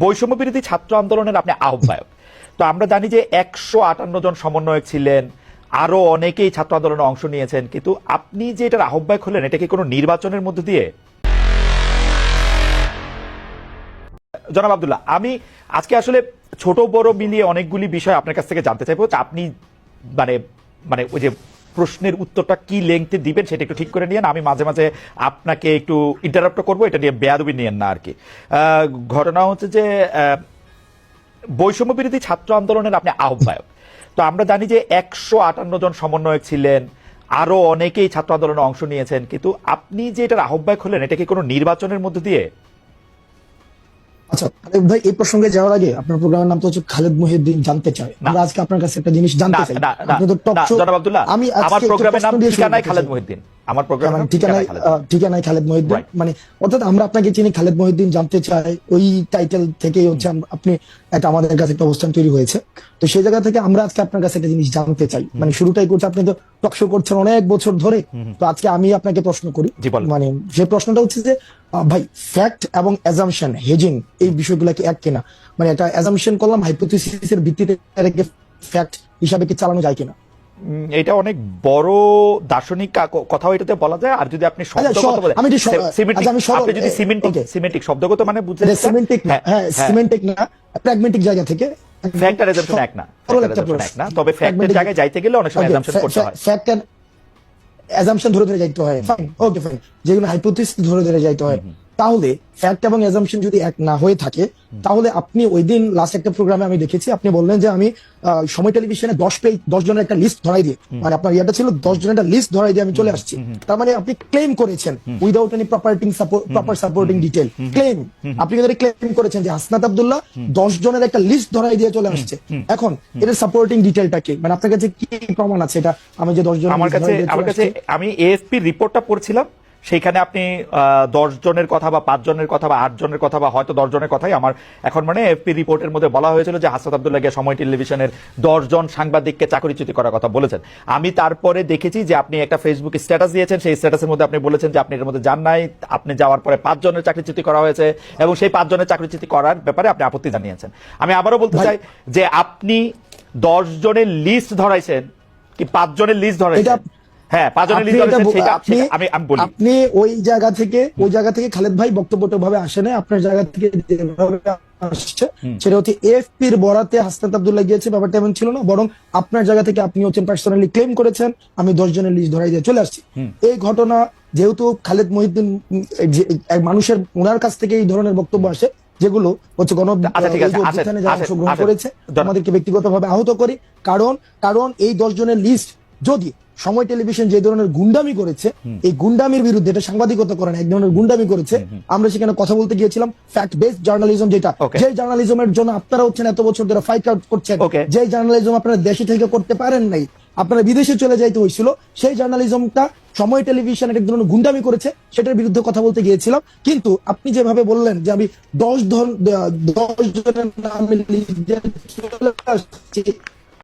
বৈষম্য বিরোধী ছাত্র আন্দোলনের আপনি আহ্বায়ক। তো আমরা জানি যে 158 জন সমন্বয়ক ছিলেন, আরো অনেকেই ছাত্র আন্দোলনে অংশ নিয়েছেন, কিন্তু আপনি যে এটার আহ্বায়ক হলেন এটা কি কোনো নির্বাচনের মধ্যে দিয়ে? জনাব আব্দুল্লাহ, আমি আজকে আসলে ছোট বড় মিলিয়ে অনেকগুলি বিষয় আপনার কাছ থেকে জানতে চাইবো। আপনি মানে মানে ওই যে প্রশ্নের উত্তরটা কি লেংথে দিবেন সেটা একটু ঠিক করে নিয়েন। আমি মাঝে মাঝে আপনাকে একটু ইন্টারাপ্ট করবো, এটা নিয়ে বেয়াদবি নিয়েন না আর কি। ঘটনা হচ্ছে যে বৈষম্য বিরোধী ছাত্র আন্দোলনের আপনি আহ্বায়ক। তো আমরা জানি যে 158 জন সমন্বয়ক ছিলেন, আরো অনেকেই ছাত্র আন্দোলনে অংশ নিয়েছেন, কিন্তু আপনি যে এটার আহ্বায়ক হলেন এটা কি কোনো নির্বাচনের মধ্যে দিয়ে? আচ্ছা খালেদ ভাই, এই প্রসঙ্গে যাওয়ার আগে আপনার প্রোগ্রামের নাম তো হচ্ছে খালেদ মহিউদ্দিন জানতে চাই। আমরা আজকে আপনার কাছে একটা জিনিস জানতে চাই। আপনি তো টক শো। জনাব আব্দুল্লাহ, আমি আমার আজকে প্রোগ্রামের নাম ঠিকানায় খালেদ মহিউদ্দিন। আমার প্রোগ্রামের নাম ঠিকানায় খালেদ মহিউদ্দিন, মানে অর্থাৎ আমরা আপনাকে চিনি খালেদ মহিউদ্দিন জানতে চাই, ওই টাইটেল থেকেই হচ্ছে আপনি একটা আমাদের কাছে একটা অবস্থান তৈরি হয়েছে। তো সেই জায়গা থেকে আমরা আজকে আপনার কাছে একটা জিনিস জানতে চাই। মানে শুরুটাই করছে, আপনি তো টক শো করছেন অনেক বছর ধরে। তো আজকে আমি আপনাকে প্রশ্ন করি, মানে যে প্রশ্নটা হচ্ছে যে ভাই, ফ্যাক্ট এবং অ্যাজাম্পশন হেজিং এই বিষয়গুলো কি এক কিনা? মানে একটা অ্যাজাম্পশন করলাম, হাইপোথিসিসের ভিত্তিতে ফ্যাক্ট হিসাবে কি চালানো যায় কিনা? এটা অনেক বড় দার্শনিক কথাও এটাতে বলা যায়। আর যদি আপনি শব্দগত বলেন, আপনি যদি সিমেন্টিক শব্দগত মানে বুঝলেন, সিমেন্টিক না, হ্যাঁ সিমেন্টিক না, প্র্যাগমেটিক জায়গা থেকে ফ্যাক্ট আর অ্যাজাম্পশন এক না, তবে ফ্যাক্টের জায়গায় যাইতে গেলে অনেক সময় অ্যাজাম্পশন করতে হয়। ফ্যাক্ট আর অ্যাজাম্পশন ধরে ধরে যাইতে হয়, ফাইন, ওকে ফাইন, যেগুলো হাইপোথিসিস ধরে ধরে যাইতে হয়। তাহলে ফ্যাক্ট এবং অ্যাজাম্পশন যদি এক না হয়ে থাকে, তাহলে আপনি ওই দিন লাস্ট একটা প্রোগ্রামে আমি দেখেছি আপনি বললেন যে আমি সময় টেলিভিশনে 10 জনের একটা লিস্ট ধরাই দিয়ে, মানে আপনার ইয়েটা ছিল 10 জনের একটা লিস্ট ধরাই দিয়ে আমি চলে আসছি। তার মানে আপনি ক্লেম করেছেন without any proper supporting detail claim, আপনি কিন্তু ক্লেম করেছেন যে হাসনাত আব্দুল্লাহ 10 জনের একটা লিস্ট ধরাই দিয়ে চলে আসছে। এখন এর সাপোর্টিং ডিটেইলটা কি, মানে আপনার কাছে কি প্রমাণ আছে এটা? আমি যে 10 জন, আমার কাছে আমি এএফপি রিপোর্টটা পড়ছিলাম, সেইখানে আপনি 10 জনের কথা বা 5 জনের কথা বা 8 জনের কথা বা হয়তো 10 জনের কথাই আমার এখন মানে এফপি রিপোর্টের মধ্যে বলা হয়েছিল যে হাসনাত আব্দুল্লাহকে সময় টেলিভিশনের 10 জন সাংবাদিককে চাকরিচ্যুতি করার কথা বলেছেন। আমি তারপরে দেখেছি যে আপনি একটা ফেসবুক স্ট্যাটাস দিয়েছেন, সেই স্ট্যাটাসের মধ্যে আপনি বলেছেন যে আপনি এর মধ্যে যান নাই, আপনি যাওয়ার পরে 5 জনের চাকরিচ্যুতি করা হয়েছে এবং সেই 5 জনের চাকরিচ্যুতি করার ব্যাপারে আপনি আপত্তি জানিয়েছেন। আমি আবারও বলতে চাই যে আপনি 10 জনের লিস্ট ধরাইছেন কি 5 জনের লিস্ট ধরাইছেন? হ্যাঁ, 5 জনের লিস্ট ধরাইছেন, সেটা আমি বলি। আপনি ওই জায়গা থেকে খালেদ ভাই বক্তব্যটা ভাবে আসে না, আপনার জায়গা থেকে যেভাবে আসছে সেটা হচ্ছে এএফপি এর বরাতে হাসনাত আব্দুল্লাহ গিয়েছে, ব্যাপারটা এমন ছিল না, বরং আপনার জায়গা থেকে আপনি হচ্ছেন পার্সোনালি ক্লেম করেছেন আমি 10 জনের লিস্ট ধরাই দিয়ে চলে আসছি। এই ঘটনা যেহেতু খালেদ মহিউদ্দিন মানুষের ওনার কাছ থেকে এই ধরনের বক্তব্য আসে যেগুলো হচ্ছে অংশগ্রহণ করেছে, আমাদেরকে ব্যক্তিগতভাবে আহত করি, কারণ এই 10 জনের লিস্ট যদি সময় টেলিভিশন যে ধরনের গুন্ডামি করেছে, এই গুন্ডামির বিরুদ্ধে, এটা সাংবাদিকতা করে না, এক ধরনের গুন্ডামি করেছে, আমরা সেখানে কথা বলতে গিয়েছিলাম ফ্যাক্ট বেসড জার্নালিজম, যেটা যে জার্নালিজমের জন্য আপনারা হচ্ছেন এত বছর ধরে ফাইট আউট করছেন, যে জার্নালিজম আপনারা দেশে থেকে করতে পারেন নাই, আপনারা বিদেশে চলে যাইতে হয়েছিল, সেই জার্নালিজমটা সময় টেলিভিশন এক ধরনের গুন্ডামি করেছে, সেটার বিরুদ্ধে কথা বলতে গিয়েছিলাম। কিন্তু আপনি যেভাবে বললেন যে আমি 10 জনের নামে